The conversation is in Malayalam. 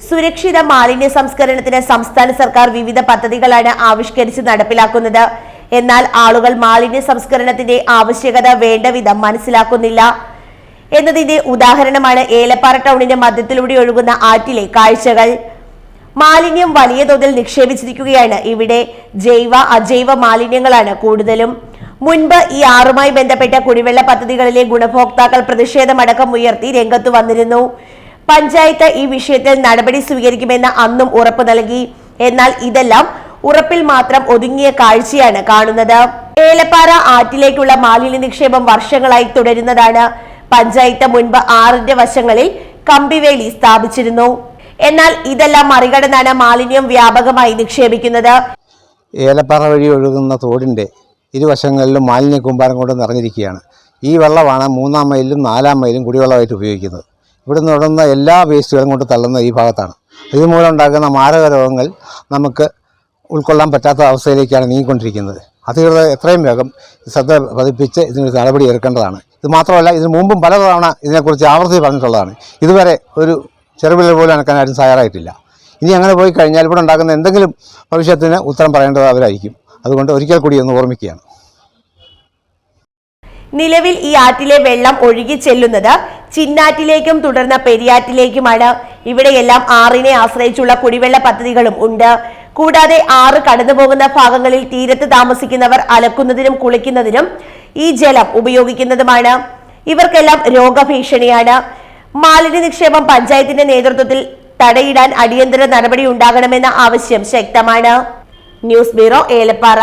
സുരക്ഷിത മാലിന്യ സംസ്കരണത്തിന് സംസ്ഥാന സർക്കാർ വിവിധ പദ്ധതികളാണ് ആവിഷ്കരിച്ച് നടപ്പിലാക്കുന്നത്. എന്നാൽ ആളുകൾ മാലിന്യ സംസ്കരണത്തിന്റെ ആവശ്യകത വേണ്ട വിധം മനസ്സിലാക്കുന്നില്ല എന്നതിന്റെ ഉദാഹരണമാണ് ഏലപ്പാറ ടൗണിന്റെ മധ്യത്തിലൂടെ ഒഴുകുന്ന ആറ്റിലെ കാഴ്ചകൾ. മാലിന്യം വലിയ തോതിൽ നിക്ഷേപിച്ചിരിക്കുകയാണ് ഇവിടെ. ജൈവ അജൈവ മാലിന്യങ്ങളാണ് കൂടുതലും. മുൻപ് ഈ ആറുമായി ബന്ധപ്പെട്ട കുടിവെള്ള പദ്ധതികളിലെ ഗുണഭോക്താക്കൾ പ്രതിഷേധമടക്കം ഉയർത്തി രംഗത്തു വന്നിരുന്നു. പഞ്ചായത്ത് ഈ വിഷയത്തിൽ നടപടി സ്വീകരിക്കുമെന്ന് അന്നും ഉറപ്പു നൽകി. എന്നാൽ ഇതെല്ലാം ഉറപ്പിൽ മാത്രം ഒതുങ്ങിയ കാഴ്ചയാണ് കാണുന്നത്. ഏലപ്പാറ ആറ്റിലേക്കുള്ള മാലിന്യ നിക്ഷേപം വർഷങ്ങളായി തുടരുന്നതാണ്. പഞ്ചായത്ത് മുൻപ് ആറിന്റെ വശങ്ങളിൽ കമ്പിവേലി സ്ഥാപിച്ചിരുന്നു. എന്നാൽ ഇതെല്ലാം മറികടന്നാണ് മാലിന്യം വ്യാപകമായി നിക്ഷേപിക്കുന്നത്. ഏലപ്പാറ വഴി ഒഴുകുന്ന തോടിന്റെ ഇരുവശങ്ങളിലും മാലിന്യ കൂമ്പാരം കൊണ്ട് നിറഞ്ഞിരിക്കുകയാണ്. ഈ വെള്ളമാണ് 3-ാം മൈലിലും 4-ാം മൈലിലും കുടിവെള്ളമായിട്ട് ഉപയോഗിക്കുന്നത്. ഇവിടുന്ന് ഉടന്ന എല്ലാ വേസ്റ്റുകളും കൊണ്ട് തള്ളുന്ന ഈ ഭാഗത്താണ്. ഇതുമൂലം ഉണ്ടാകുന്ന മാരക രോഗങ്ങൾ നമുക്ക് ഉൾക്കൊള്ളാൻ പറ്റാത്ത അവസ്ഥയിലേക്കാണ് നീങ്ങിക്കൊണ്ടിരിക്കുന്നത്. അധികൃതർ എത്രയും വേഗം ശ്രദ്ധ പതിപ്പിച്ച് ഇതിനൊരു നടപടി എടുക്കേണ്ടതാണ്. ഇത് മാത്രമല്ല, ഇതിനു മുമ്പും പലതവണ ഇതിനെക്കുറിച്ച് ആവർത്തിച്ച് പറഞ്ഞിട്ടുള്ളതാണ്. ഇതുവരെ ഒരു ചെറുവിരൽ പോലും അനക്കാൻ ആരും തയ്യാറായിട്ടില്ല. ഇനി അങ്ങനെ പോയി കഴിഞ്ഞാൽ ഇവിടെ ഉണ്ടാകുന്ന എന്തെങ്കിലും ഭവിഷ്യത്തിന് ഉത്തരം പറയേണ്ടത് അവരായിരിക്കും. അതുകൊണ്ട് ഒരിക്കൽ കൂടി ഒന്ന് ഓർമ്മിക്കുകയാണ്. നിലവിൽ ഈ ആറ്റിലെ വെള്ളം ഒഴുകി ചെല്ലുന്നത് ചിന്നാറ്റിലേക്കും തുടർന്ന് പെരിയാറ്റിലേക്കുമാണ്. ഇവിടെയെല്ലാം ആറിനെ ആശ്രയിച്ചുള്ള കുടിവെള്ള പദ്ധതികളും ഉണ്ട്. കൂടാതെ ആറ് കടന്നുപോകുന്ന ഭാഗങ്ങളിൽ തീരത്ത് താമസിക്കുന്നവർ അലക്കുന്നതിനും കുളിക്കുന്നതിനും ഈ ജലം ഉപയോഗിക്കുന്നതുമാണ്. ഇവർക്കെല്ലാം രോഗഭീഷണിയാണ്. മാലിന്യ നിക്ഷേപം പഞ്ചായത്തിന്റെ നേതൃത്വത്തിൽ തടയിടാൻ അടിയന്തര നടപടി ഉണ്ടാകണമെന്ന ആവശ്യം ശക്തമാണ്. News bureau, Elappara.